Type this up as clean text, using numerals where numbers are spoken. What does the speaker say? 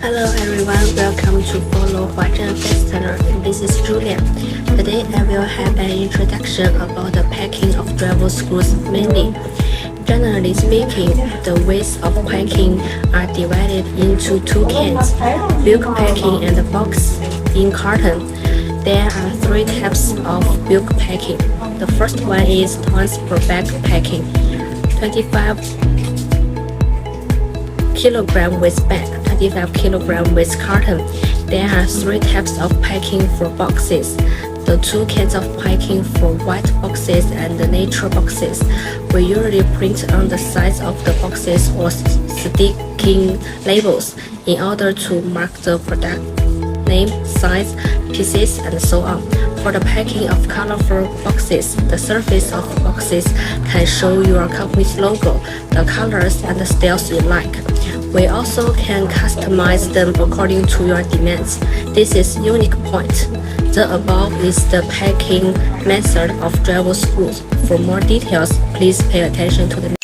Hello everyone, welcome to follow Huazhen Fastener. This is Julia. Today I will have an introduction about the packing of drywall screws mainly. Generally speaking, the ways of packing are divided into two kinds, bulk packing and box in carton. There are three types of bulk packing. The first one is tons per bag packing, 25 kg with bag, 25 kg with carton. There are three types of packing for boxes. The two kinds of packing for white boxes and the nature boxes. We usually print on the sides of the boxes or sticking labels in order to mark the product name, size, pieces, and so on. For the packing of colorful boxes, the surface of boxes can show your company's logo, the colors, and the styles you like. We also can customize them according to your demands. This is unique point. The above is the packing method of drywall screws. For more details, please pay attention to the